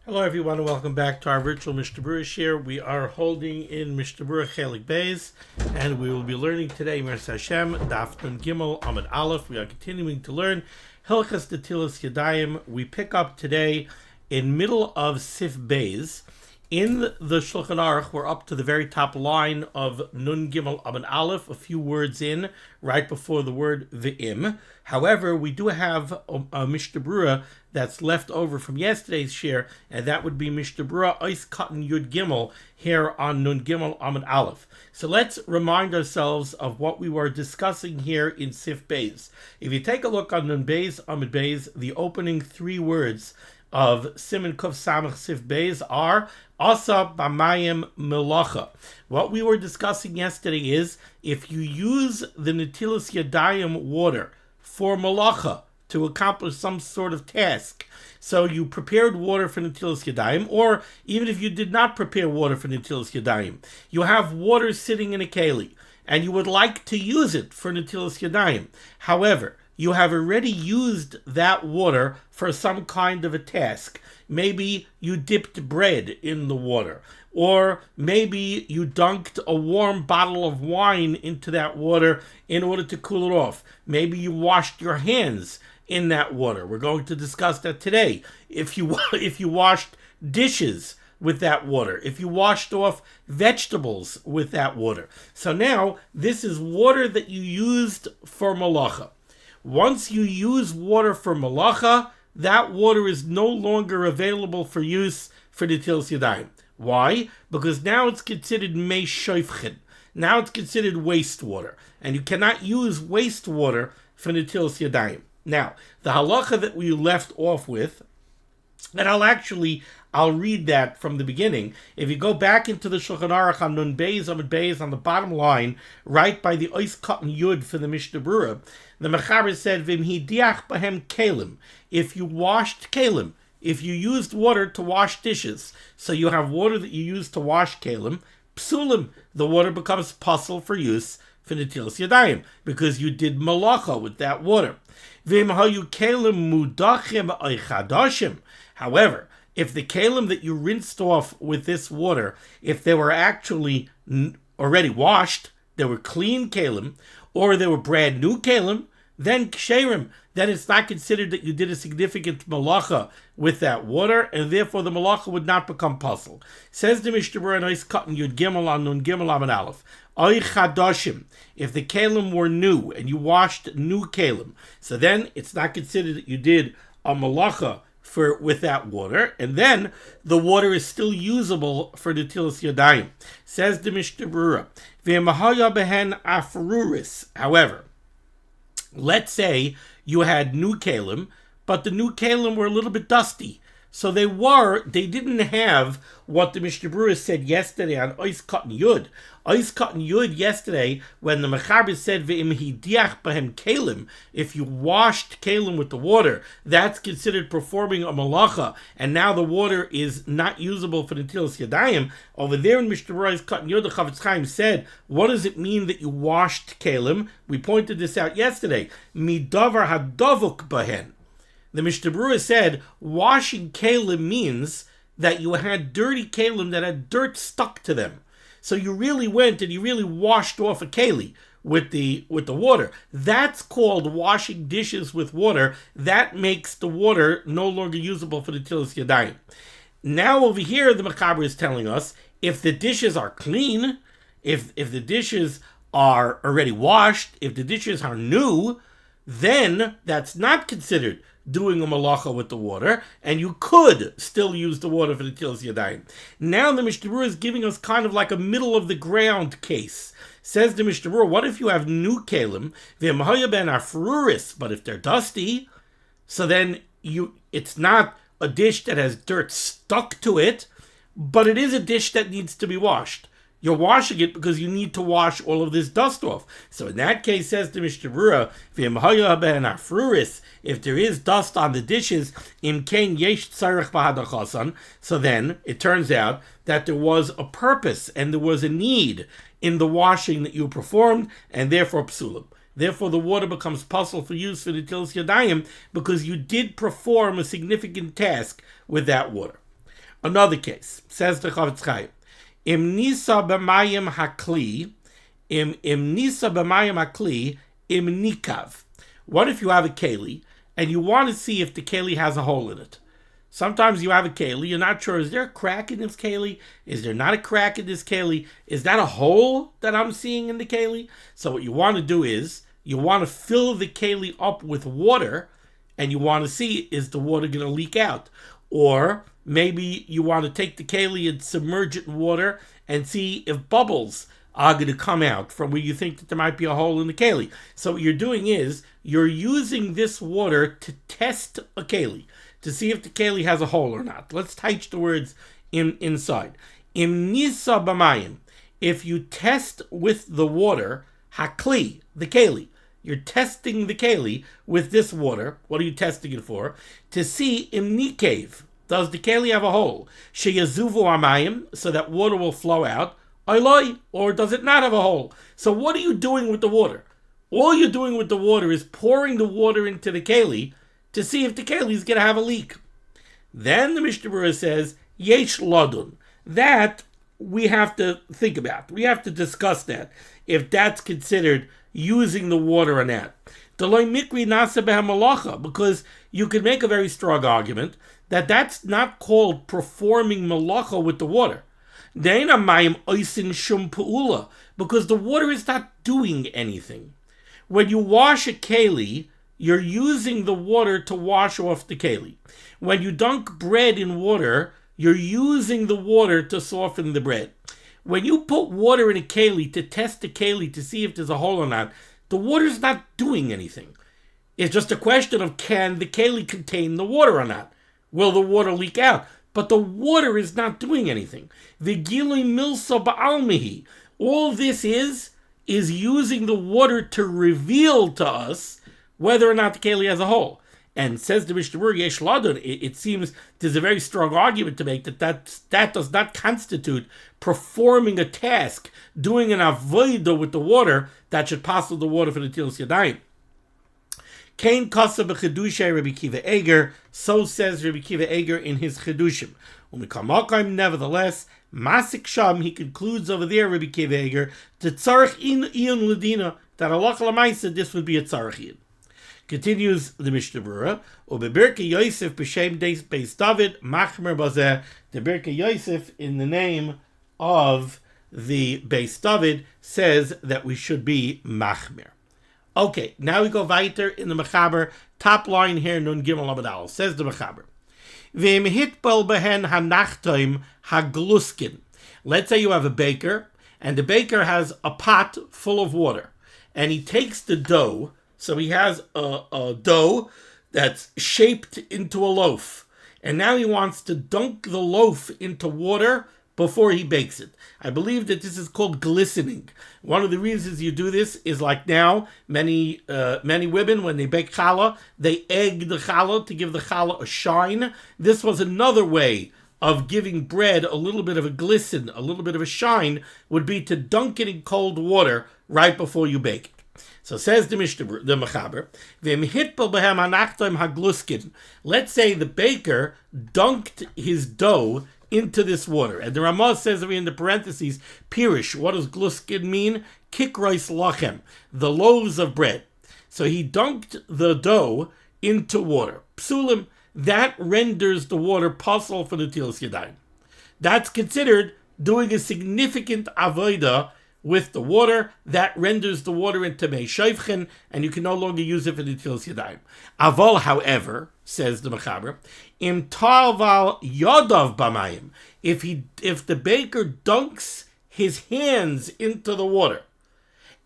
Hello everyone and welcome back to our virtual Mishnah Berurah share. We are holding in Mishnah Berurah Chelik Beis, and we will be learning today Mir Hashem Daf Nun Gimel Amud Aleph. We are continuing to learn Hilchas Netilas Yadayim. We pick up today in middle of Sif Beis. In the Shulchan Aruch, we're up to the very top line of Nun Gimel Amud Aleph, a few words in, right before the word V'im. However, we do have a Mishnah Berurah that's left over from yesterday's share, and that would be Mishnah Berurah Ois Katan Yud Gimel here on Nun Gimel Amud Aleph. So let's remind ourselves of what we were discussing here in Sif Beis. If you take a look on Nun Beis Amud Beis, the opening three words of Siman Kuf Samach Sif Beis are Asa B'mayim Melacha. What we were discussing yesterday is if you use the Netilas Yadayim water for Melacha to accomplish some sort of task, so you prepared water for Netilas Yadayim, or even if you did not prepare water for Netilas Yadayim, you have water sitting in a keli, and you would like to use it for Netilas Yadayim. However, you have already used that water for some kind of a task. Maybe you dipped bread in the water, or maybe you dunked a warm bottle of wine into that water in order to cool it off. Maybe you washed your hands in that water. We're going to discuss that today. If you washed dishes with that water, if you washed off vegetables with that water. So now this is water that you used for malacha. Once you use water for malacha, that water is no longer available for use for Netilas Yadayim. Why? Because now it's considered mei shoifchen. Now it's considered wastewater, and you cannot use wastewater for Netilas Yadayim. Now, the halacha that we left off with, and I'll read that from the beginning. If you go back into the Shulchan Aruch on Nun Beis Amud Beis on the bottom line, right by the Ois Katan Yud for the Mishnah Berurah, the Mechaber said, Vim hidiach bahem kelim. If you washed kelim, if you used water to wash dishes, so you have water that you use to wash kelim, psulim, the water becomes puzzle for use for Netilas Yadayim, because you did malacha with that water. Vim hayu kelim mudachim oichadashim. However, if the kelim that you rinsed off with this water, if they were actually already washed, they were clean kelim, or they were brand new kelim, then ksherim, then it's not considered that you did a significant malacha with that water, and therefore the malacha would not become puzzle. Says the Mishnah Berurah Ois Katan Yud Gimel on Nun Gimel Amud Aleph, Oy Chadashim, if the kelim were new and you washed new kelim, so then it's not considered that you did a malacha with that water, and then the water is still usable for Netilas Yadayim. Says the Mishnah Berurah, V'emahaya behen afruris. However, let's say you had new kelim, but the new kelim were a little bit dusty. So they didn't have what the Mishnah Berurah said yesterday on Ois Katan Yud. Ois Katan Yud yesterday, when the Mechaber said, V'im hidiach bahem kelim, if you washed kelim with the water, that's considered performing a malacha, and now the water is not usable for the Netilas Yadayim. Over there in Mishnah Berurah Ois Katan Yud, the Chavetz Chaim said, what does it mean that you washed kelim? We pointed this out yesterday. Midavar hadavuk bahen. The Mishnah Berurah said washing kelim means that you had dirty kelim that had dirt stuck to them. So you really went and you really washed off a keli with the water. That's called washing dishes with water. That makes the water no longer usable for the Netilas Yadayim. Now over here the Mechaber is telling us if the dishes are clean, if the dishes are already washed, if the dishes are new, then that's not considered doing a malacha with the water, and you could still use the water for the Netilas Yadayim. Now the Mishnah Berurah is giving us kind of like a middle of the ground case. Says the Mishnah Berurah, what if you have new kelim, v'emahaya ben afruris, but if they're dusty, so then it's not a dish that has dirt stuck to it, but it is a dish that needs to be washed. You're washing it because you need to wash all of this dust off. So in that case, says the Mishnah Berurah, v'emahaya ben afruris, if there is dust on the dishes, im kein yesh tzarech b'hadachasan, so then it turns out that there was a purpose and there was a need in the washing that you performed, and therefore psulim. Therefore, the water becomes puzzle for use for the Netilas Yadayim because you did perform a significant task with that water. Another case, says the Chavetz Chaim, Im nisa b'mayim hakli, im nisa b'mayim hakli, im nikav. What if you have a keli and you want to see if the keli has a hole in it? Sometimes you have a keli, you're not sure, is there a crack in this keli? Is there not a crack in this keli? Is that a hole that I'm seeing in the keli? So what you want to do is, you want to fill the keli up with water, and you want to see, is the water going to leak out? Or maybe you want to take the keli and submerge it in water and see if bubbles are going to come out from where you think that there might be a hole in the keli. So what you're doing is, you're using this water to test a keli, to see if the keli has a hole or not. Let's touch the words inside. Im nisa b'mayim. If you test with the water, hakli, the keli. You're testing the keli with this water. What are you testing it for? To see im nikev. Does the keli have a hole? Sheyazuvu amayim, so that water will flow out. Oiloi, or does it not have a hole? So what are you doing with the water? All you're doing with the water is pouring the water into the keli to see if the keli is going to have a leak. Then the Mishnah Berurah says, yesh ladun. That we have to think about. We have to discuss that, if that's considered using the water or not. Because you could make a very strong argument that that's not called performing malacha with the water. Because the water is not doing anything. When you wash a keli, you're using the water to wash off the keli. When you dunk bread in water, you're using the water to soften the bread. When you put water in a keli to test the keli to see if there's a hole or not, the water's not doing anything. It's just a question of, can the keli contain the water or not? Will the water leak out? But the water is not doing anything. V'gilui milsa ba'almihi. All this is using the water to reveal to us whether or not the keli has a hole. And says the Mishnah Berurah, yesh ladun, it seems there's a very strong argument to make that does not constitute performing a task, doing an avodah with the water that should pass the water for the tilas yadayim. Kain kasa b'chedushay Rabbi Kiva Eger, so says Rabbi Kiva Eger in his chedushim. Nevertheless, Masik Sham, he concludes over there, Rabbi Kiva Eger, the tzarech in iyun ladina, that halacha l'maisa this would be a tzarech in. Continues the Mishnah Berurah, Ubebirke Yosef b'shem Beis David machmer bazeh. The Birke Yosef, in the name of the Beis David, says that we should be machmer. Okay, now we go weiter in the Mechaber. Top line here, Nun Gimel Amud Aleph. Says the Mechaber, V'im hitbal behen hanachtoim hagluskin. Let's say you have a baker, and the baker has a pot full of water, and he takes the dough. So he has a dough that's shaped into a loaf. And now he wants to dunk the loaf into water before he bakes it. I believe that this is called glistening. One of the reasons you do this is, like now, many women, when they bake challah, they egg the challah to give the challah a shine. This was another way of giving bread a little bit of a glisten, a little bit of a shine, would be to dunk it in cold water right before you bake it. So says the Mishnah, the Mechaber, let's say the baker dunked his dough into this water. And the Ramah says in the parentheses, Pirish, what does gluskin mean? Kikrois lachem, the loaves of bread. So he dunked the dough into water. Psulim, that renders the water possible for the tilas yadayim. That's considered doing a significant avodah with the water. That renders the water into mei shayvchen, and you can no longer use it for the tilas yadayim. Aval, however, says the Mechaber, im talval yodav b'mayim, if the baker dunks his hands into the water,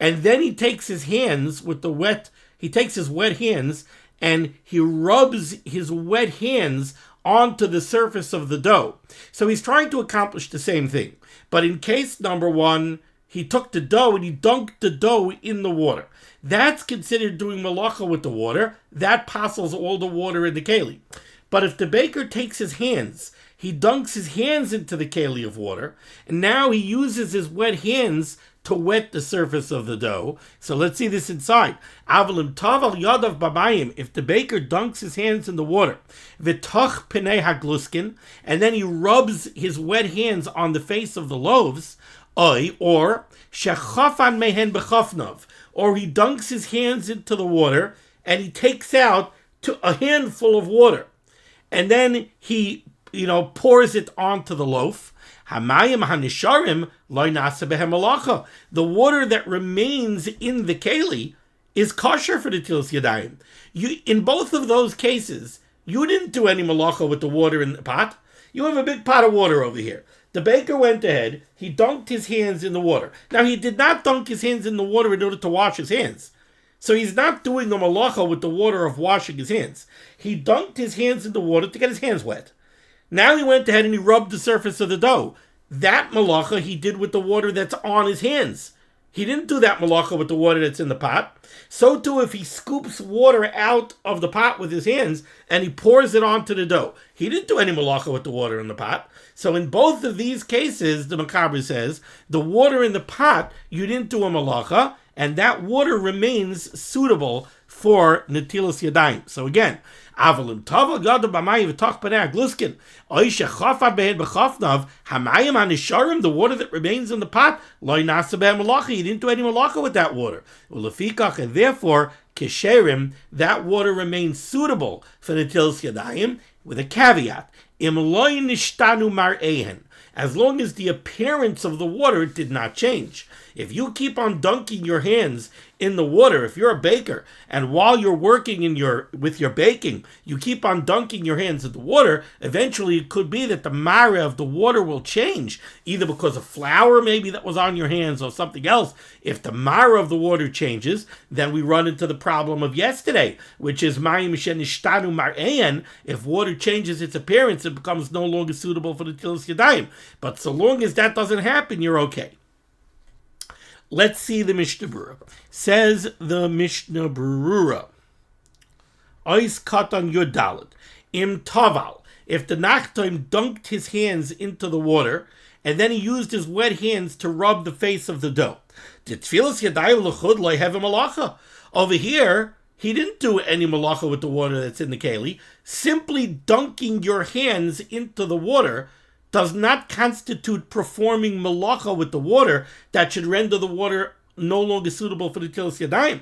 and then he takes his hands his wet hands, and he rubs his wet hands onto the surface of the dough. So he's trying to accomplish the same thing. But in case number one, he took the dough and he dunked the dough in the water. That's considered doing malacha with the water. That passes all the water in the keli. But if the baker takes his hands, he dunks his hands into the keli of water, and now he uses his wet hands to wet the surface of the dough. So let's see this inside. Avalim tav al yadav bamayim. If the baker dunks his hands in the water, v'toch penei hagluskin, and then he rubs his wet hands on the face of the loaves, or shechafan mehen bechafnav, or he dunks his hands into the water and he takes out a handful of water, and then he pours it onto the loaf. Hamayim hanisharim lo nasa behem malacha. The water that remains in the keli is kosher for the netilas yadayim. In both of those cases, you didn't do any malacha with the water in the pot. You have a big pot of water over here. The baker went ahead, he dunked his hands in the water. Now, he did not dunk his hands in the water in order to wash his hands. So he's not doing the malacha with the water of washing his hands. He dunked his hands in the water to get his hands wet. Now he went ahead and he rubbed the surface of the dough. That malacha he did with the water that's on his hands. He didn't do that malacha with the water that's in the pot. So too, if he scoops water out of the pot with his hands and he pours it onto the dough, he didn't do any malacha with the water in the pot. So in both of these cases, the Makaber says, the water in the pot, you didn't do a malacha, and that water remains suitable for netilas yadayim. So again, avalim tavel yadav b'mayim v'toch penei hagluskin, oisha chafad behed b'chafnav, hamayim hanisharim, the water that remains in the pot, lo nasa behem malacha, you didn't do any malacha with that water. Ulefikach, and therefore, kesherim, that water remains suitable for netilas yadayim, with a caveat, im lo nishtanu mar'ehen, as long as the appearance of the water did not change. If you keep on dunking your hands in the water, if you're a baker, and while you're working with your baking, you keep on dunking your hands in the water, eventually it could be that the mara of the water will change, either because of flour maybe that was on your hands or something else. If the mara of the water changes, then we run into the problem of yesterday, which is mayim shenishtanu mar'eyan. If water changes its appearance, it becomes no longer suitable for the netilas yadayim. But so long as that doesn't happen, you're okay. Let's see the Mishnah Berurah. Says the Mishnah Berurah, Ois katan yudalad, im taval. If the nachtoim dunked his hands into the water, and then he used his wet hands to rub the face of the dough. Titfilas yadayim l'chud lo have a malacha. Over here, he didn't do any malacha with the water that's in the keli. Simply dunking your hands into the water does not constitute performing malacha with the water that should render the water no longer suitable for the netilas yadayim.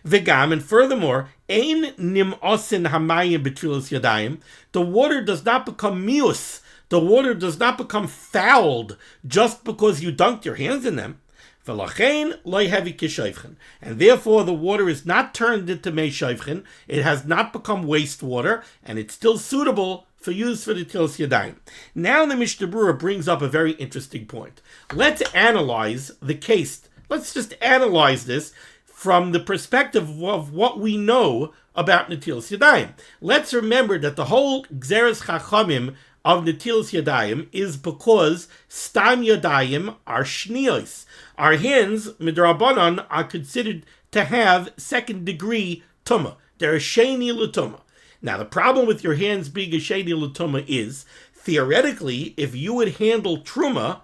V'gam, and furthermore, ein nim'osin hamayim b'netilas yadayim. The water does not become mius. The water does not become fouled just because you dunked your hands in them. V'lachein lo hevi kishoivchen, and therefore the water is not turned into mei shoivchen. It has not become wastewater, and it's still suitable for use for the netilas yadayim. Now the Mishnah Berurah brings up a very interesting point. Let's analyze the case. Let's just analyze this from the perspective of what we know about netilas yadayim. Let's remember that the whole Gzeres Chachamim of netilas yadayim is because stam yadayim are shniyos. Our hands, midrabanan, are considered to have second degree tumah. They're a sheni l'tumah. Now, the problem with your hands being a sheni l'tumah is, theoretically, if you would handle truma,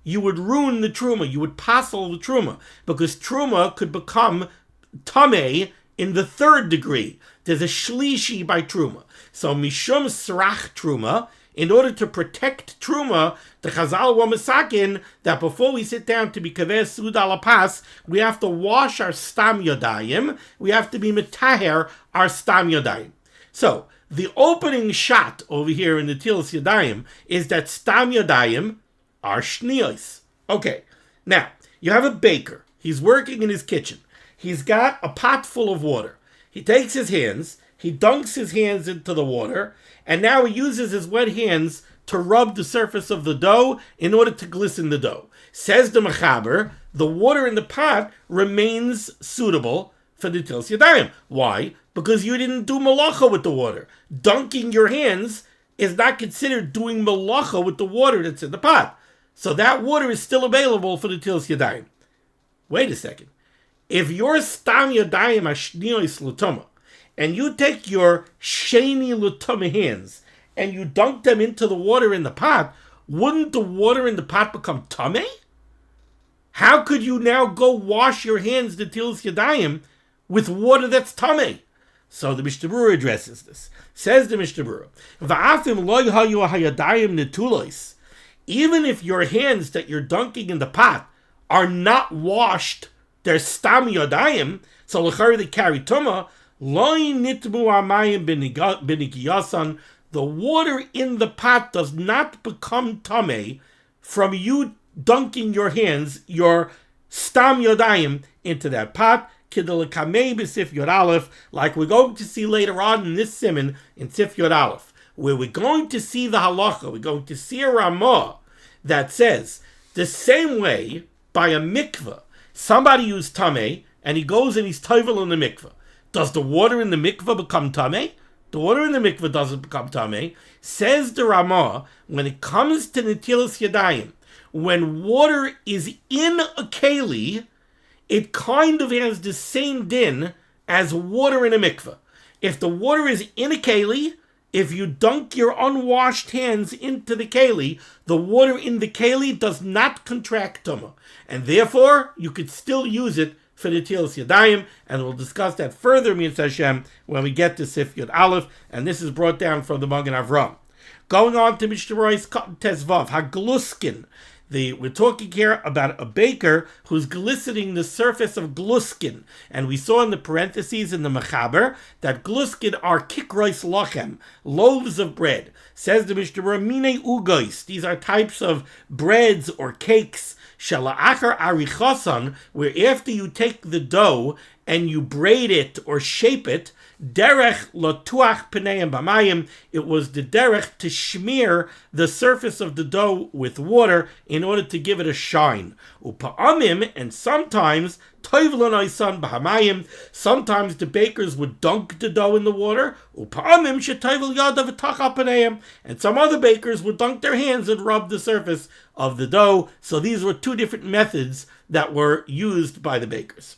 you would ruin the truma, you would passel the truma, because truma could become tameh in the third degree. There's a shlishi by truma. So, mishum srach truma, in order to protect truma, the Chazal were masakin that before we sit down to be kaveh sud ala pas, we have to wash our stam yadayim, we have to be metaher our stam yadayim. So, the opening shot over here in the netilas yadayim is that stam yadayim are shniyos. Okay, now, you have a baker. He's working in his kitchen. He's got a pot full of water. He takes his hands, he dunks his hands into the water, and now he uses his wet hands to rub the surface of the dough in order to glisten the dough. Says the Mechaber, the water in the pot remains suitable for the netilas yadayim. Why? Because you didn't do malacha with the water. Dunking your hands is not considered doing malacha with the water that's in the pot. So that water is still available for the netilas yadayim. Wait a second. If your stam yadayim are shniyos l'tumah, and you take your sheni l'tumah hands and you dunk them into the water in the pot, wouldn't the water in the pot become tameh? How could you now go wash your hands, the Netilas Yadayim, with water that's tamei? So the Mishnah Berurah addresses this. Says the Mishnah Berurah, "Va'afim lo hayu hayadayim netulos." Even if your hands that you're dunking in the pot are not washed, they're stam yadayim, so l'chari they carry tumah. Lo nitmu amayim b'nigiyasan. The water in the pot does not become tamei from you dunking your hands, your stam yadayim, into that pot. Kidalakamei b'sif yod aleph, like we're going to see later on in this Siman in Sif Yod Aleph, where we're going to see the halacha, we're going to see a Ramah that says the same way by a mikveh, somebody used tamei and he goes and he's tovel in the mikveh. Does the water in the mikveh become tamei? The water in the mikveh doesn't become tamei. Says the Ramah, when it comes to Netilas Yadayim, when water is in a keli, it kind of has the same din as water in a mikveh. If the water is in a keli, if you dunk your unwashed hands into the keli, the water in the keli does not contract tumah. And therefore, you could still use it for the Netilas Yadayim, and we'll discuss that further, Mitzvah Hashem, when we get to Sif Yod Aleph, and this is brought down from the Magen Avram. Going on to Mishnah Berurah's Katan Tezvav, Hagluskin. We're talking here about a baker who's glistening the surface of gluskin. And we saw in the parentheses in the Mechaber that gluskin are kikrois lochem, loaves of bread. Says the Mishnah Berurah, mine ugois. These are types of breads or cakes, shala'achar arichosan, where after you take the dough and you braid it or shape it, derech lotuach pneim b'mayim, it was the derech to smear the surface of the dough with water in order to give it a shine. Upa'amim, and sometimes toivlon oisan b'hamayim, sometimes the bakers would dunk the dough in the water. Upa'amim shetoivl yadav v'tachal pneim, and some other bakers would dunk their hands and rub the surface of the dough. So these were two different methods that were used by the bakers.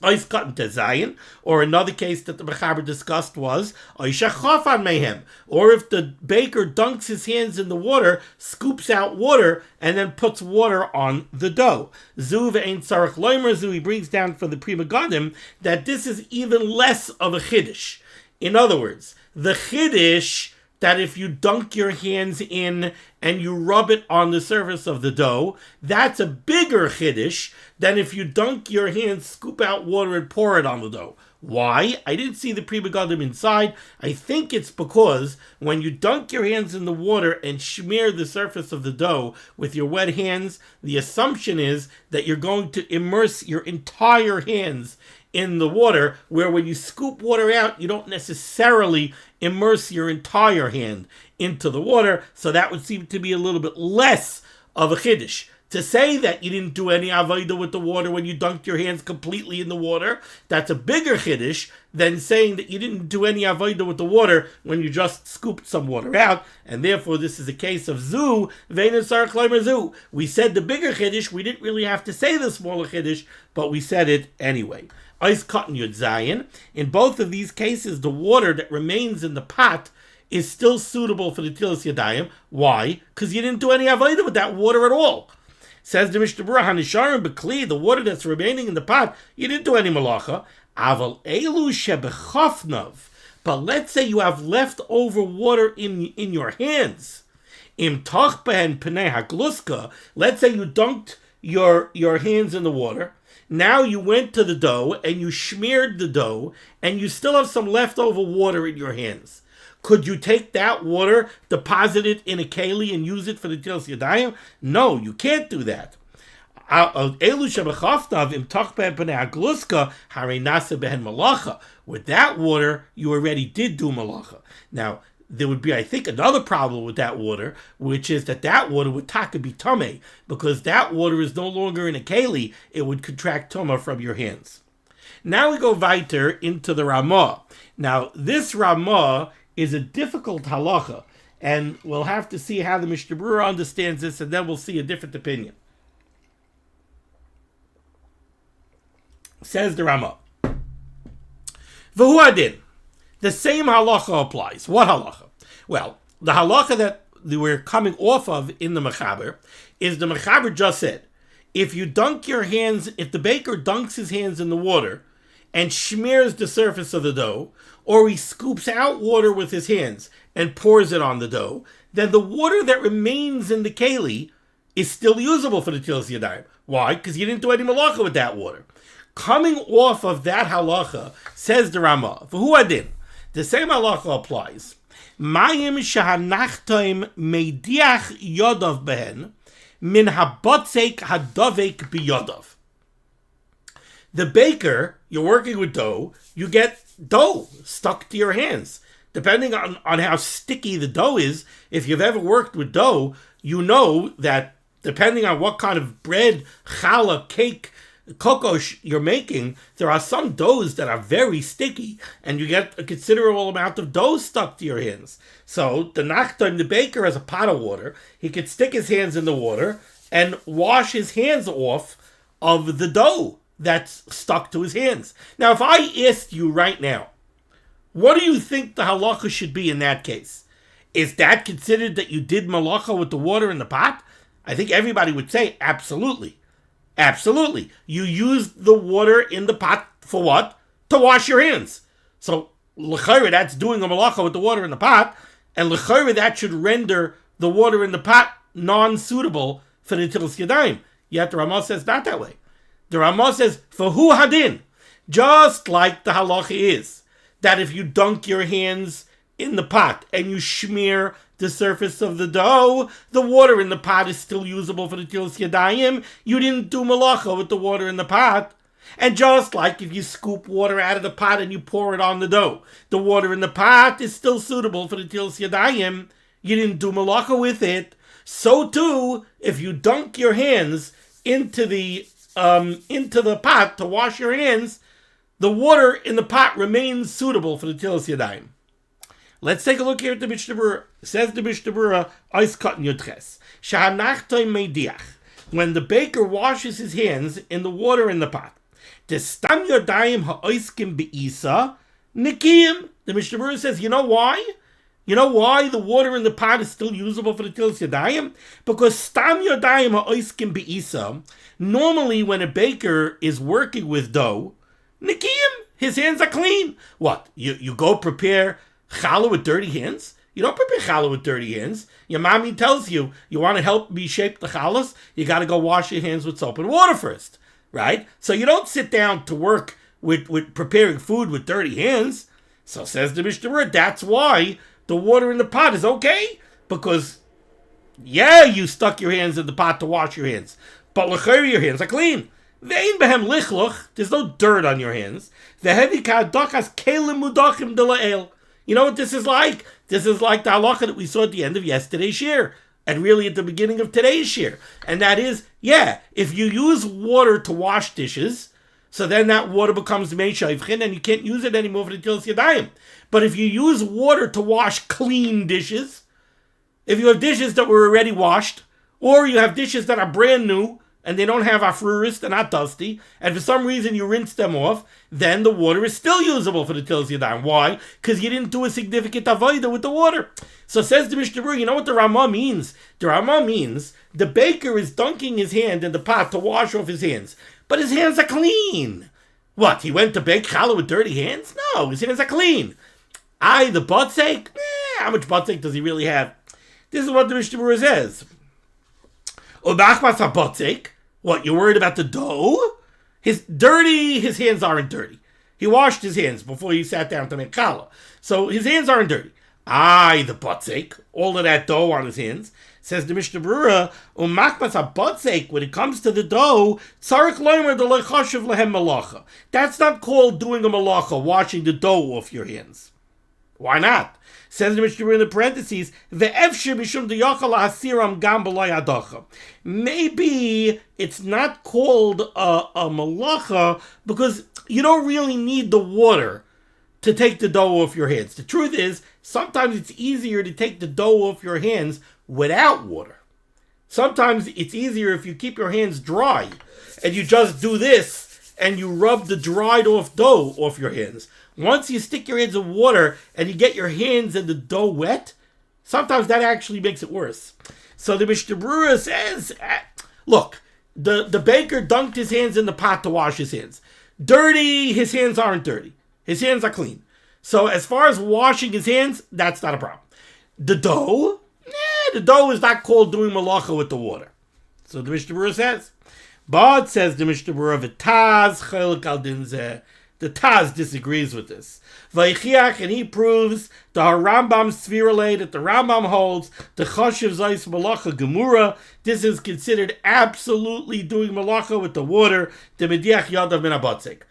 Ice cut to Zayin, or another case that the Mechaber discussed was Oishachofan Mehem, or if the baker dunks his hands in the water, scoops out water, and then puts water on the dough. Zu ve'ein tzarich loimer zu, he brings down from the Pri Megadim that this is even less of a chiddush. In other words, the chiddush that if you dunk your hands in and you rub it on the surface of the dough, that's a bigger chiddush than if you dunk your hands, scoop out water, and pour it on the dough. Why? I didn't see the Pri Megadim inside. I think it's because when you dunk your hands in the water and smear the surface of the dough with your wet hands, the assumption is that you're going to immerse your entire hands in the water, where when you scoop water out, you don't necessarily immerse your entire hand into the water, so that would seem to be a little bit less of a chiddush. To say that you didn't do any avodah with the water when you dunked your hands completely in the water, that's a bigger chiddush than saying that you didn't do any avodah with the water when you just scooped some water out, and therefore this is a case of zu, veinasar kleimer zu. We said the bigger chiddush, we didn't really have to say the smaller chiddush, but we said it anyway. Ice cotton yud zayin. In both of these cases, the water that remains in the pot is still suitable for the Netilas Yadayim. Why? Because you didn't do any avodah with that water at all. Says the Mishnah Berurah, Hanisharim B'kli, the water that's remaining in the pot, you didn't do any malacha. Aval elu shebechafnav. But let's say you have leftover water in your hands. Im toch behen pnei hagluska. Let's say you dunked your hands in the water. Now you went to the dough and you smeared the dough and you still have some leftover water in your hands. Could you take that water, deposit it in a keli, and use it for the Netilas Yadayim? No, you can't do that. With that water, you already did do malacha. Now, there would be, I think, another problem with that water, which is that water would taka be tamei, because that water is no longer in a keli, it would contract tumah from your hands. Now we go weiter into the Ramah. Now, this Ramah is a difficult halacha, and we'll have to see how the Mishnah Berurah understands this, and then we'll see a different opinion. Says the Ramah, V'hu adin. The same halacha applies. What halacha? Well, the halacha that we're coming off of in the Mechaber is the Mechaber just said, if you dunk your hands, if the baker dunks his hands in the water and smears the surface of the dough, or he scoops out water with his hands and pours it on the dough, then the water that remains in the keli is still usable for the tilas yadayim. Why? Because you didn't do any malacha with that water. Coming off of that halacha, says the Ramah, for who adin, the same halacha applies. Mayim shahanachtoim mediach yodav behen min habotzek hadovek biyodov. The baker, you're working with dough, you get dough stuck to your hands. Depending on how sticky the dough is, if you've ever worked with dough, you know that depending on what kind of bread, challah, cake, cocoa you're making, there are some doughs that are very sticky, and you get a considerable amount of dough stuck to your hands. So the nachton, the baker, has a pot of water. He could stick his hands in the water and wash his hands off of the dough that's stuck to his hands. Now, if I asked you right now, what do you think the halacha should be in that case? Is that considered that you did malacha with the water in the pot? I think everybody would say absolutely. Absolutely. You used the water in the pot for what? To wash your hands. So, l'chayre, that's doing a malacha with the water in the pot, and l'chayre, that should render the water in the pot non-suitable for the tilas yadayim. Yet the Ramah says not that way. The Ramah says, for hu hadin, just like the halacha is, that if you dunk your hands in the pot and you smear the surface of the dough, the water in the pot is still usable for the tilas yadayim. You didn't do malacha with the water in the pot. And just like if you scoop water out of the pot and you pour it on the dough, the water in the pot is still suitable for the tilas yadayim. You didn't do malacha with it. So too, if you dunk your hands into the pot to wash your hands, the water in the pot remains suitable for the tilas yadayim. Let's take a look here at the Mishnah Berurah. Says the Mishnah Berurah, Ois Katan Yudches, Shahanachtoim Meidiach, when the baker washes his hands in the water in the pot, Destam Yodayim ha'oiskim be'isa, Nikiyim. The Mishnah Berurah says, you know why? You know why the water in the pot is still usable for the tilas yadayim? Because Stam Yodayim ha'oiskim be'isa, normally when a baker is working with dough, Nikiyim, his hands are clean. What? You go prepare challah with dirty hands? You don't prepare challah with dirty hands. Your mommy tells you, you want to help me shape the challahs? You got to go wash your hands with soap and water first, right? So you don't sit down to work with preparing food with dirty hands. So says the Mishnah Berurah, that's why the water in the pot is okay, because, yeah, you stuck your hands in the pot to wash your hands, but l'chayr, your hands are clean. Ve'in behem lichluch, there's no dirt on your hands. Ve'hevi ka'adakas kelim mudachim de la'el. You know what this is like? This is like the halacha that we saw at the end of yesterday's shir, and really at the beginning of today's shir. And that is, yeah, if you use water to wash dishes, so then that water becomes mei shayvchin, and you can't use it anymore for the tilas yadayim. But if you use water to wash clean dishes, if you have dishes that were already washed, or you have dishes that are brand new, and they don't have afruris, they're not dusty, and for some reason you rinse them off, then the water is still usable for the tilas yadayim. Why? Because you didn't do a significant avodah with the water. So says the Mishnah Berurah, you know what the Ramah means? The Ramah means the baker is dunking his hand in the pot to wash off his hands, but his hands are clean. What, he went to bake challah with dirty hands? No, his hands are clean. The botzek? How much botzek does he really have? This is what the Mishnah Berurah says. Ubachmas ha-botzek. What, you're worried about the dough? His hands aren't dirty. He washed his hands before he sat down to make challah. So his hands aren't dirty. The botzek, all of that dough on his hands. Says the Mishnah Berurah, Umachmas ha-botzek, when it comes to the dough, tzarich loimer de lechashiv lehem malacha. That's not called doing a malacha, washing the dough off your hands. Why not? Says the Mishnah in the parentheses, maybe it's not called a malacha because you don't really need the water to take the dough off your hands. The truth is, sometimes it's easier to take the dough off your hands without water. Sometimes it's easier if you keep your hands dry and you just do this and you rub the dried off dough off your hands. Once you stick your hands in water and you get your hands and the dough wet, sometimes that actually makes it worse. So the Mishnah Berurah says, look, The baker dunked his hands in the pot to wash his hands. Dirty, his hands aren't dirty. His hands are clean. So as far as washing his hands, that's not a problem. The dough is not called doing malacha with the water. So the Mishnah Berurah says. But, says the Mishnah Berurah, V'taz chelek al din zeh. The Taz disagrees with this. Vaychiach, and he proves the Rambam Svirale, that the Rambam holds the Choshev Zayis Malacha Gemura. This is considered absolutely doing malacha with the water. The Mediach Yadav Min HaBatzek.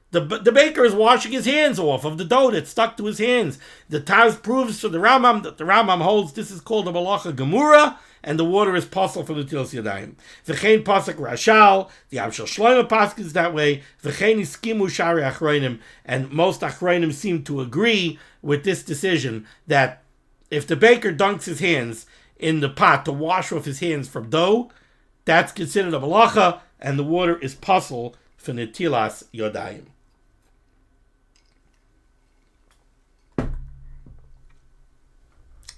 The baker is washing his hands off of the dough that's stuck to his hands. The Taz proves to the Rambam that the Rambam holds this is called a malacha gemura, and the water is possible for the Tilas Yadayim. V'chein pasuk Rashal, the Amshel Shlomo paskins that way. V'chein iskimu shari achronim, and most achronim seem to agree with this decision that if the baker dunks his hands in the pot to wash off his hands from dough, that's considered a malacha, and the water is possible for Netilas Yadayim.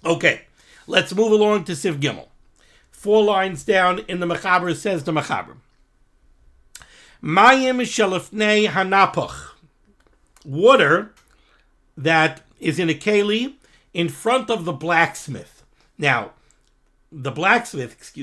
Okay, let's move along to Siv Gimel. 4 lines down in the Mechaber says the Mechaber. Mayim shelifnei hanapach. Water that is in a keli in front of the blacksmith. Now, the blacksmith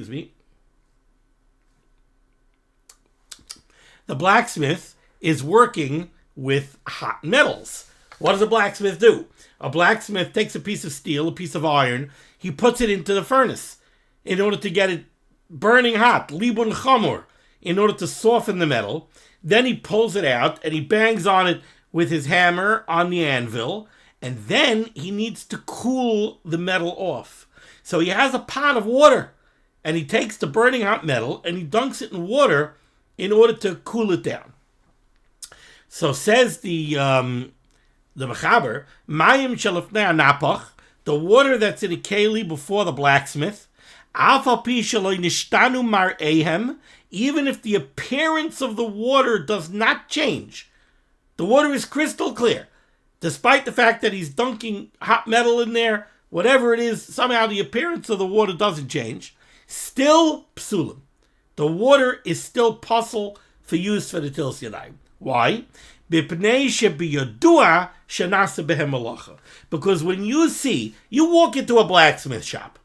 is working with hot metals. What does a blacksmith do? A blacksmith takes a piece of steel, a piece of iron, he puts it into the furnace in order to get it burning hot, libun chamor, in order to soften the metal. Then he pulls it out and he bangs on it with his hammer on the anvil, and then he needs to cool the metal off. So he has a pot of water, and he takes the burning hot metal and he dunks it in water in order to cool it down. So says the Mechaber, Mayim shelifnei hanapach, the water that's in a keli before the blacksmith, af al pi shelo nishtanu mar'ehem, even if the appearance of the water does not change. The water is crystal clear. Despite the fact that he's dunking hot metal in there, whatever it is, somehow the appearance of the water doesn't change. Still psulim. The water is still puzzle for use for the Tilas Yadayim. Why? Because when you walk into a blacksmith shop,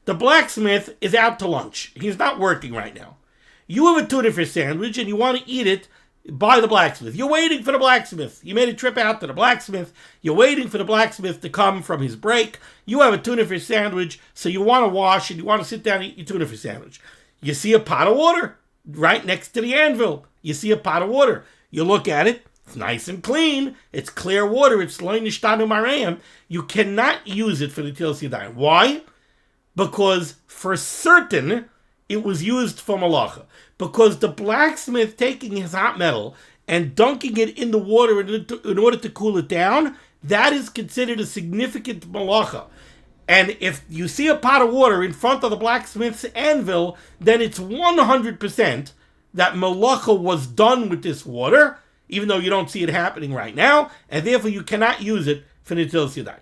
the blacksmith is out to lunch. He's not working right now. You have a tuna fish sandwich and you want to eat it by the blacksmith. You're waiting for the blacksmith. You made a trip out to the blacksmith. You're waiting for the blacksmith to come from his break. You have a tuna fish sandwich, so you want to wash and you want to sit down and eat your tuna fish sandwich. You see a pot of water right next to the anvil. You see a pot of water. You look at it. It's nice and clean. It's clear water. It's lo nishtanu mar'ehem. You cannot use it for the Tilas Yadayim. Why? Because for certain it was used for malacha. Because the blacksmith taking his hot metal and dunking it in the water in order to cool it down, that is considered a significant malacha. And if you see a pot of water in front of the blacksmith's anvil, then it's 100% that malacha was done with this water, even though you don't see it happening right now, and therefore you cannot use it for Netilas Yadayim.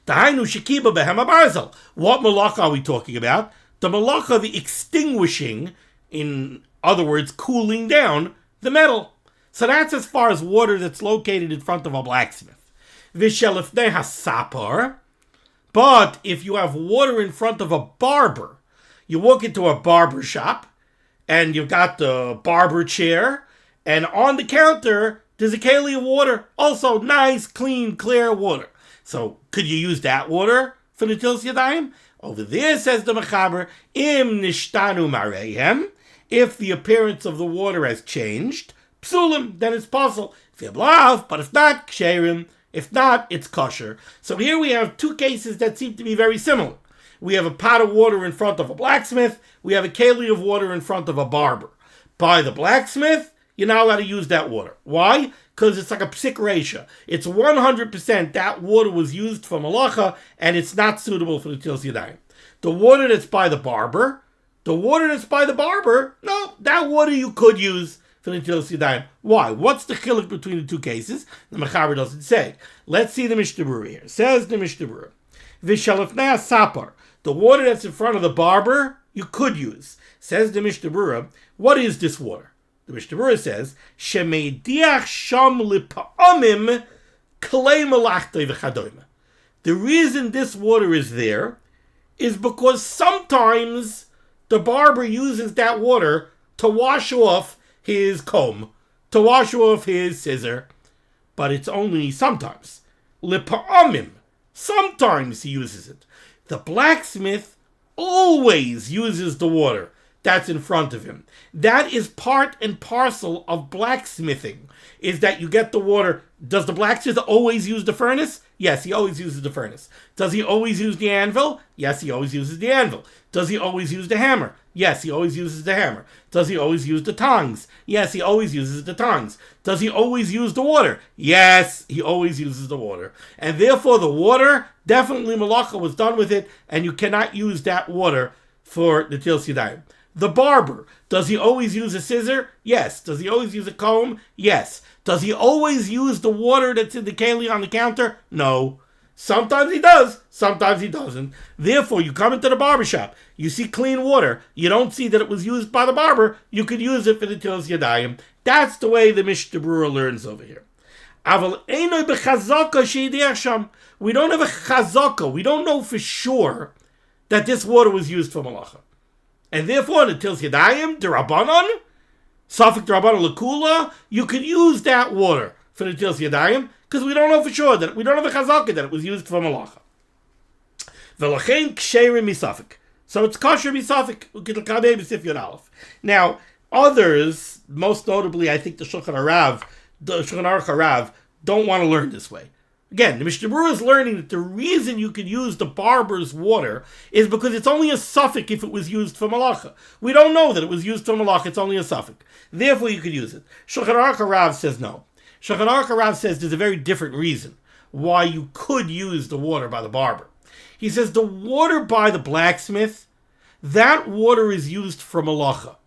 Dahainu shekiba behem habarzel. What malacha are we talking about? The malacha, the extinguishing, in other words, cooling down the metal. So that's as far as water that's located in front of a blacksmith. Vishelifnei hasapar. But if you have water in front of a barber, you walk into a barber shop, and you've got the barber chair, and on the counter, there's a keli of water. Also nice, clean, clear water. So could you use that water for the Tilas Yadayim? Over there, says the Mechaber, im nishtanu mar'ehem, if the appearance of the water has changed, psulim, then it's possible. But if not, ksherim. If not, it's kosher. So here we have 2 cases that seem to be very similar. We have a pot of water in front of a blacksmith. We have a keli of water in front of a barber. By the blacksmith, you're not allowed to use that water. Why? Because it's like a psik reisha. It's 100% that water was used for malacha, and it's not suitable for the Tilas Yadayim. The water that's by the barber, no, that water you could use for the Tilas Yadayim. Why? What's the chiluk between the 2 cases? The Mechaber doesn't say. Let's see the Mishnah Berurah here. Says the Mishnah Berurah, Vishalifnei sapar, the water that's in front of the barber, you could use. Says the Mishnah Berurah, what is this water? The Mishnah Berurah says, Shemeidiach sham lipa'amim klei malachtei v'chadoyme. The reason this water is there is because sometimes the barber uses that water to wash off his comb, to wash off his scissor, but it's only sometimes. Lipa'amim, sometimes he uses it. The blacksmith always uses the water that's in front of him. That is part and parcel of blacksmithing, is that you get the water. Does the blacksmith always use the furnace? Yes, he always uses the furnace. Does he always use the anvil? Yes, he always uses the anvil. Does he always use the hammer? Yes, he always uses the hammer. Does he always use the tongs? Yes, he always uses the tongs. Does he always use the water? Yes, he always uses the water. And therefore the water, definitely malacha was done with it, and you cannot use that water for the Netilas Yadayim. The barber, does he always use a scissor? Yes. Does he always use a comb? Yes. Does he always use the water that's in the keli on the counter? No. Sometimes he does, sometimes he doesn't. Therefore, you come into the barber shop, you see clean water, you don't see that it was used by the barber, you could use it for the Netilas Yadayim. That's the way the Mishnah Berurah learns over here. We don't have a chazaka, we don't know for sure that this water was used for malacha. And therefore, the Netilas Yadayim, D'Rabbanan, Safek D'Rabbanan L'Kula, you could use that water for the Netilas Yadayim, because we don't know for sure, that we don't have a chazaka that it was used for malacha. V'lachein ksherim misafek. So it's kosher misafek, ukidl kabei b'sif yod aleph. Now, others, most notably, I think the Shulchan Aruch Harav, don't want to learn this way. Again, the Mishnah Berurah is learning that the reason you could use the barber's water is because it's only a suffix if it was used for malacha. We don't know that it was used for malacha, it's only a suffix. Therefore, you could use it. Shulchan Aruch Harav says no. Shulchan Aruch Harav says there's a very different reason why you could use the water by the barber. He says the water by the blacksmith, that water is used for malacha.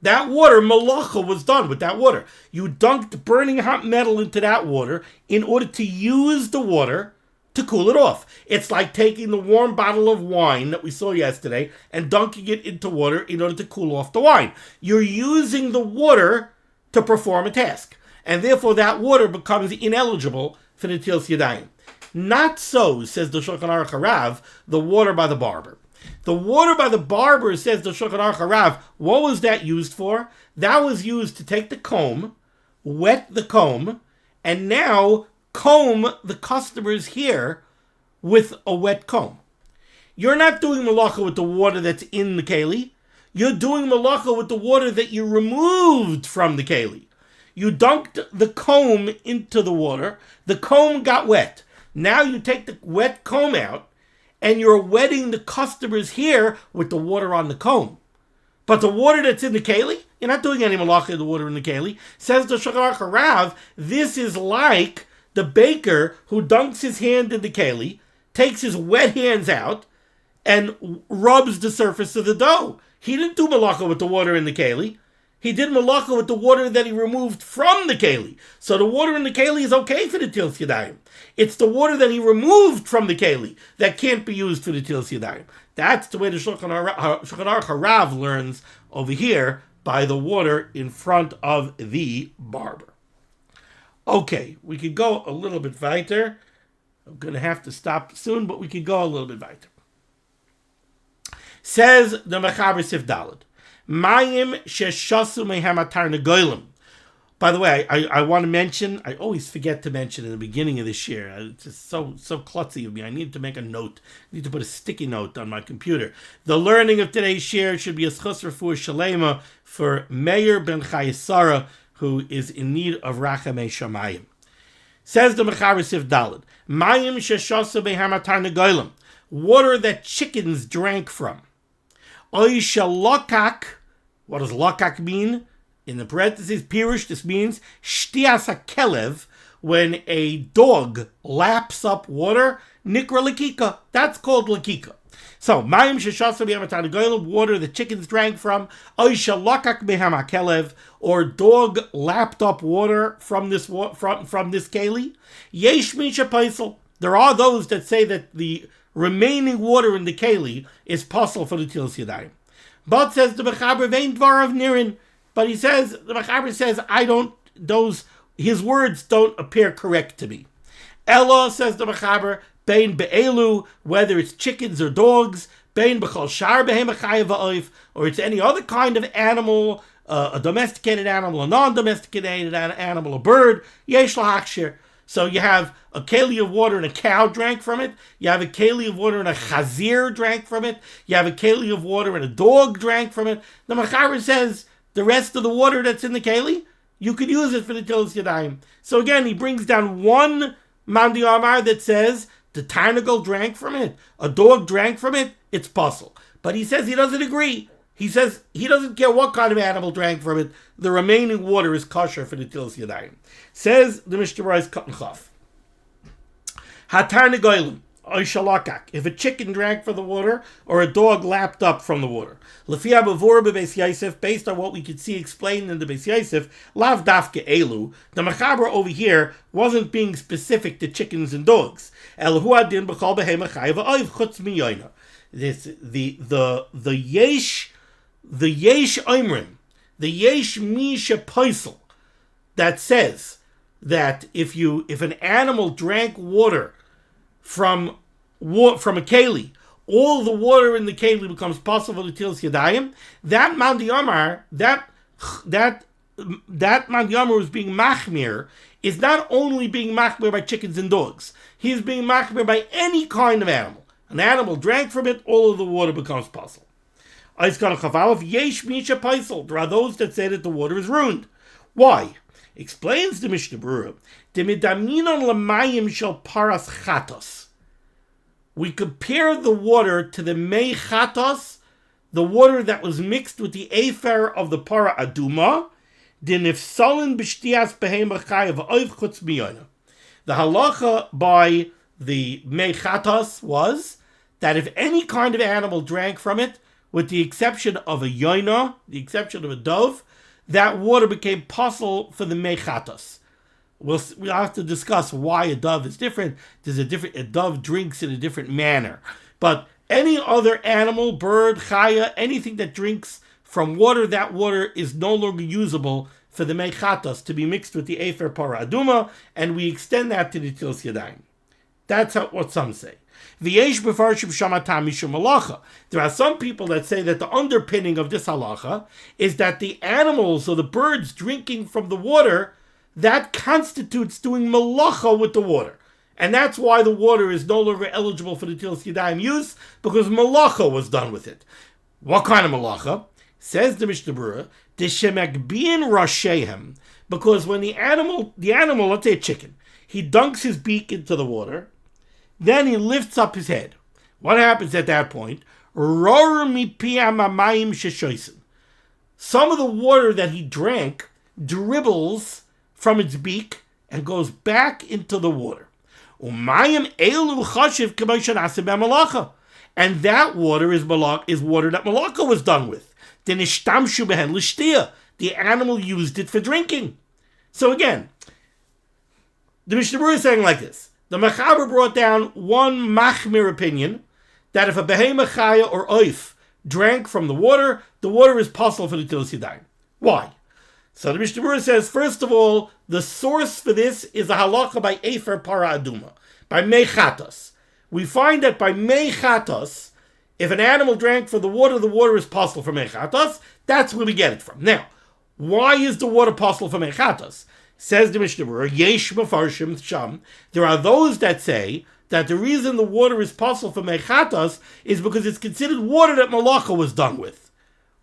That water, malacha was done with that water. You dunked burning hot metal into that water in order to use the water to cool it off. It's like taking the warm bottle of wine that we saw yesterday and dunking it into water in order to cool off the wine. You're using the water to perform a task. And therefore that water becomes ineligible for the Netilas Yadayim. Not so, says the Shulchan Aruch Harav, the water by the barber. The water by the barber, says the Shulchan Aruch Harav, what was that used for? That was used to take the comb, wet the comb, and now comb the customer's hair with a wet comb. You're not doing malacha with the water that's in the keli. You're doing malacha with the water that you removed from the keli. You dunked the comb into the water. The comb got wet. Now you take the wet comb out, and you're wetting the customer's hair with the water on the comb. But the water that's in the keli, you're not doing any malacha in the water in the keli. Says the Shulchan Aruch Harav, this is like the baker who dunks his hand in the keli, takes his wet hands out, and rubs the surface of the dough. He didn't do malacha with the water in the keli. He did malacha with the water that he removed from the keli. So the water in the keli is okay for the Netilas Yadayim. It's the water that he removed from the keli that can't be used for the Netilas Yadayim. That's the way the Shulchan Aruch Harav learns over here by the water in front of the barber. Okay, we could go a little bit weiter. I'm going to have to stop soon, but we could go a little bit weiter. Says the Mechaber Sif Daled. Mayim sheshasu mehamatar negolim. By the way, I want to mention, I always forget to mention in the beginning of this year. It's just so klutzy of me. I need to make a note. I need to put a sticky note on my computer. The learning of today's share should be a schus refuah shalema for Meir ben Chayesara, who is in need of rachamei shamayim. Says the Mechaber Sif Daled. Mayim sheshasu mehamatar negolim. Water that chickens drank from. Oy shalokak. What does lokak mean? In the parentheses, pirush, this means shtias hakelev, when a dog laps up water, nikra lakika. That's called lakika. So, mayim sheshasa b'yamatan goyim, water the chickens drank from, oy shalokak b'ham hakelev, or dog lapped up water from this keli. Yesh min shepaisel. There are those that say that the remaining water in the keli is possible for the Netilas Yadayim. But says the Mechaber vein dvar of Nirin. But he says, the Mechaber says, his words don't appear correct to me. Ella, says the Mechaber, bein be'elu, whether it's chickens or dogs, bein b'chol shar behem chayav va'oif, or it's any other kind of animal, a domesticated animal, a non-domesticated animal, a bird, yesh lahakshir. So you have a keli of water and a cow drank from it. You have a keli of water and a chazir drank from it. You have a keli of water and a dog drank from it. The Mechaber says the rest of the water that's in the keli, you could use it for the Tilas Yadayim. So again, he brings down one Mandi Amar that says the Tarnagel drank from it, a dog drank from it, it's puzzle. But he says he doesn't agree. He says he doesn't care what kind of animal drank from it. The remaining water is kosher for the Tilas Yadayim. Says the Mishnah Berurah Katan Chaf. HaTarnagolim, Oishalakak. If a chicken drank from the water or a dog lapped up from the water. Lefia Bavur Bebeis Yosef, based on what we could see explained in the Beis Yosef, Lav Dafke Elu. The Mechaber over here wasn't being specific to chickens and dogs. El Huadin B'chol Behema Chayav Oiv Chutz Miyoina. This the yesh oimrim, the yesh misha paisel, that says that if an animal drank water from a keli, all the water in the keli becomes possible to Tilas Yadayim. That Mandi Amar, that Mandi Amar was being machmir, is not only being machmir by chickens and dogs. He is being machmir by any kind of animal. An animal drank from it, all of the water becomes possible. There are those that say that the water is ruined. Why? Explains the Mishnah Berurah. We compare the water to the mei chatos, the water that was mixed with the afer of the para aduma. The halacha by the mei chatos was that if any kind of animal drank from it, with the exception of a yoina, the exception of a dove, that water became possible for the mei chatos. We'll have to discuss why a dove is different. A dove drinks in a different manner. But any other animal, bird, chaya, anything that drinks from water, that water is no longer usable for the mei chatos to be mixed with the afer para aduma, and we extend that to the Tilas Yadayim. That's what some say. There are some people that say that the underpinning of this halacha is that the animals or the birds drinking from the water, that constitutes doing malacha with the water. And that's why the water is no longer eligible for the Tilas Yadayim use, because malacha was done with it. What kind of malacha? Says the Mishnah Berurah, D'shemagbiin rashehem, because when the animal, let's say a chicken, he dunks his beak into the water, then he lifts up his head. What happens at that point? Some of the water that he drank dribbles from its beak and goes back into the water. And that water is water that malacha was done with. The animal used it for drinking. So again, the Mishnah Berurah is saying like this. The Mechaber brought down one machmir opinion that if a behema chaya or oif drank from the water is possible for the Tilas Yadayim. Why? So the Mishnah Berurah says, first of all, the source for this is a halacha by Efer Para Aduma, by mei chatos. We find that by mei chatos, if an animal drank from the water is possible for mei chatos. That's where we get it from. Now, why is the water possible for mei chatos? Says the Mishnah Berurah, Yesh Mefarshim Sham. There are those that say that the reason the water is possible for mei chatos is because it's considered water that malacha was done with.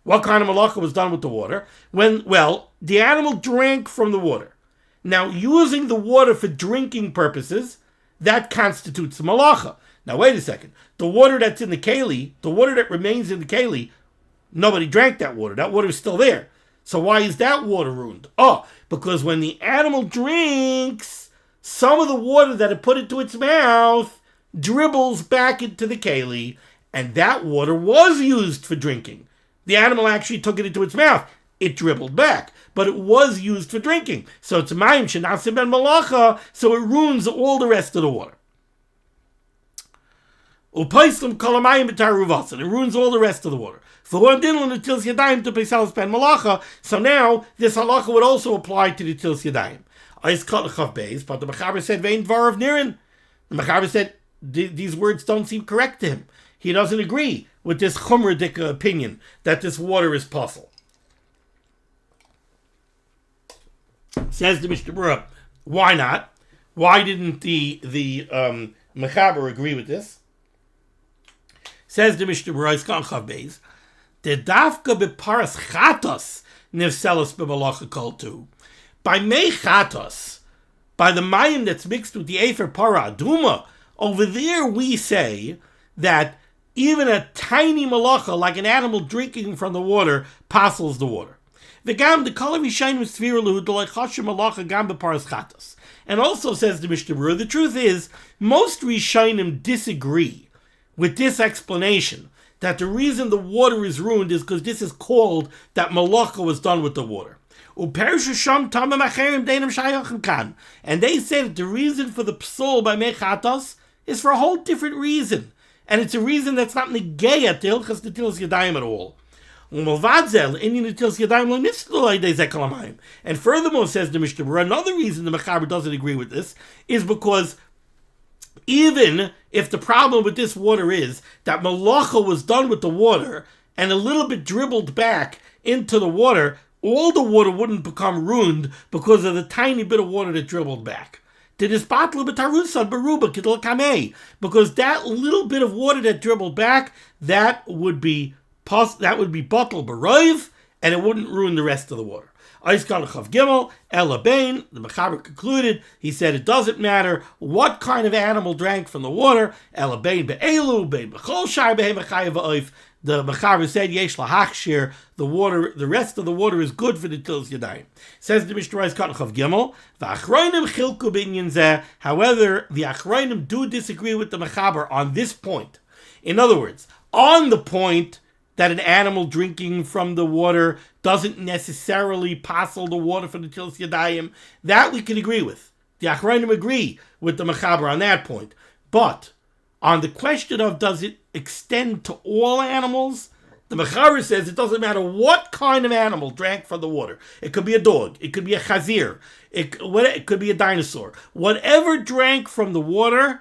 What kind of malacha was done with the water? The animal drank from the water. Now, using the water for drinking purposes, that constitutes malacha. Now, wait a second. The water that's in the keli, the water that remains in the keli, nobody drank that water. That water is still there. So why is that water ruined? Because when the animal drinks, some of the water that it put into its mouth dribbles back into the keli, and that water was used for drinking. The animal actually took it into its mouth. It dribbled back, but it was used for drinking. So it's mayim shenasim ben malacha, so it ruins all the rest of the water. Upaislim kolamayim b'taruvas, and it ruins all the rest of the water. So now this halacha would also apply to the tils yadayim. But the Mechaber said, "Vein dvarav nirin." The Mechaber said these words don't seem correct to him. He doesn't agree with this chumrah dika opinion that this water is puzzle. Says the Mishnah Berurah, why not? Why didn't the Mechaber agree with this? Says the Mishnah Berurah, Chav Beis, the dafka beparas chatos nefselos b'malacha kol tu. By mei chatos, by the mayim that's mixed with the efer para aduma, over there we say that even a tiny malacha, like an animal drinking from the water, passels the water. V'gam the kol rishayin v'svira l'hu chashem malacha gam beparas chatos. And also says the Mishnah Berurah, the truth is, most rishayinim disagree with this explanation, that the reason the water is ruined is because this is called that malacha was done with the water. And they say that the reason for the psul by mechatos is for a whole different reason. And it's a reason that's not negayat to hilchas netilas yadayim at all. And furthermore, says the Mishnah Berurah, another reason the Mechaber doesn't agree with this is because even if the problem with this water is that malacha was done with the water and a little bit dribbled back into the water, all the water wouldn't become ruined because of the tiny bit of water that dribbled back. Because that little bit of water that dribbled back, that would be bottle b'roiv, and it wouldn't ruin the rest of the water. Chav Gimel, Elabain, the Mechaber concluded, he said it doesn't matter what kind of animal drank from the water, Elabain be'elu, bein b'chol shai be'hem achayev v'oif. The Mechaber said, Yesh lahachshir, the water, the rest of the water is good for the tils yadayim. Says the Mishnah Berurah, Chav Gimel, v'achroinim chilku b'inyan zeh. However, the achroinim do disagree with the Mechaber on this point. In other words, on the point that an animal drinking from the water doesn't necessarily passel the water for the tils yadayim, that we can agree with. The Achrayim agree with the Mechaber on that point. But on the question of does it extend to all animals, the Mechaber says it doesn't matter what kind of animal drank from the water. It could be a dog, it could be a chazir, it could be a dinosaur. Whatever drank from the water,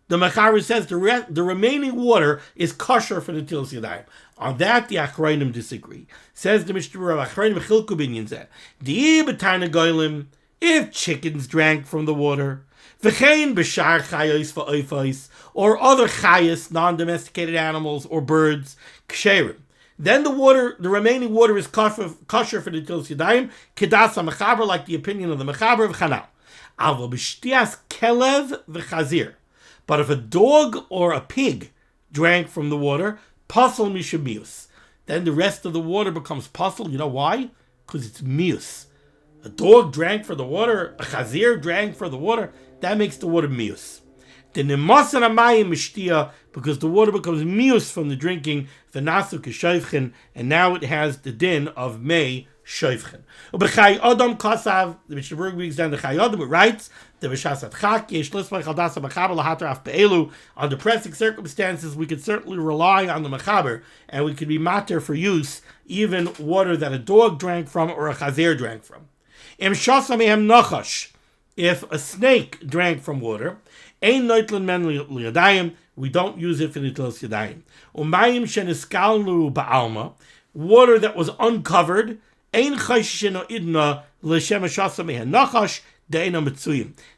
the Mechaber says the remaining water is kosher for the tils yadayim. On that, the Achrayim disagree. Says the Mishnah Berurah, Achrayim chilku b'inyan zeh. Di b'tana goylim, if chickens drank from the water, v'chein b'shar chayos v'oifos, or other chayos, non-domesticated animals or birds, ksherim. Then the remaining water is kosher for the tils yadayim, kedas ha-mechaber, like the opinion of the Mechaber of Chanal. Avo b'shtias kelev v'chazir. But if a dog or a pig drank from the water, pasal mishamius, then the rest of the water becomes pasal. You know why? Because it's mius. A dog drank from the water, a chazir drank from the water, that makes the water mius. The nemasan amayim mishtia, because the water becomes mius from the drinking, v'nasu k'shoivchen, and now it has the din of mei shoivchen. Ubechai adam kasav, the Mishnah Berurah brings down the Chai Adam, it writes, the V'shasat chak, yesh lismach al dasa mechaber lahatar af be'elu. Under pressing circumstances, we could certainly rely on the Mechaber, and we could be mater for use, even water that a dog drank from or a chazer drank from. Im shasa mehem nachash, if a snake drank from water, ein noitlen men liyadayim, we don't use it for the tils yadayim. Umayim sheniskalnu ba'alma, water that was uncovered, ein chayshino idna l'shem shasa mehem nachash, there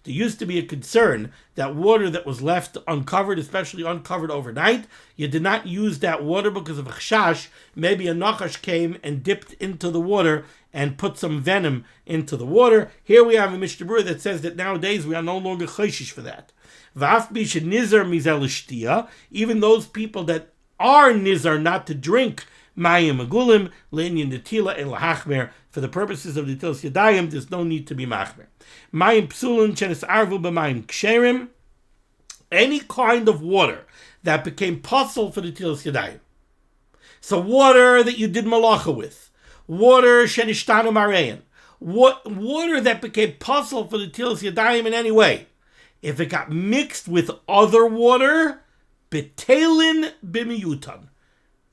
used to be a concern that water that was left uncovered, especially uncovered overnight, you did not use that water because of a chashash. Maybe a nachash came and dipped into the water and put some venom into the water. Here we have a Mishnah Berurah that says that nowadays we are no longer chayshish for that. Even those people that are nizar not to drink mayim agulim, le'inyan netila and lahachmer, for the purposes of the tils yadayim, there's no need to be machmer. Mayim psulun chenis arvu b'mayim ksherim, any kind of water that became puzzle for the tils yadayim. So water that you did malacha with, water shenishtanu marein, water that became puzzle for the tils yadayim in any way. If it got mixed with other water, betelin b'miyutan.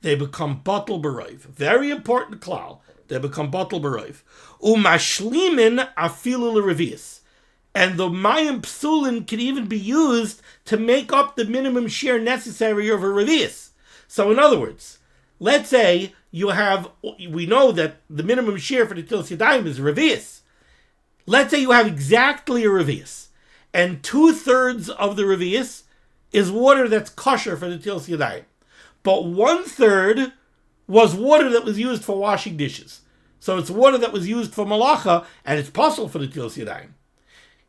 They become batal b'roiv. Very important klal. They become batal b'roiv. Umashlimin afilu l'revius. And the mayim psulin can even be used to make up the minimum share necessary of a revius. So in other words, let's say we know that the minimum share for the tilas yadayim is a revius. Let's say you have exactly a revius, and 2/3 of the revius is water that's kosher for the tilas yadayim. But 1/3 was water that was used for washing dishes. So it's water that was used for malacha, and it's possible for the tilas yadayim.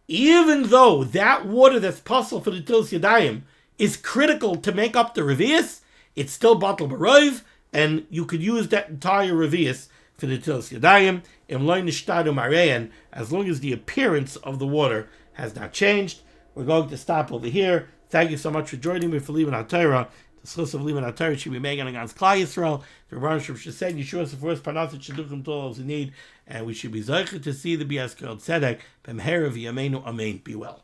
Even though that water that's possible for the tilas yadayim is critical to make up the revius, it's still batal b'roiv, and you could use that entire revius for the tilas yadayim, im lo nishtadu mareyan, as long as the appearance of the water has not changed. We're going to stop over here. Thank you so much for joining me for limud HaTorah. The schus of limud HaTorah should be megan against Klal Yisrael. The Rebbeinu Shem said, Yeshua is the first parnasset shidduchim to all those in need, and we should be zeicher to see the Bias Kol Tzedek b'mehera v'yameinu amen. Be well.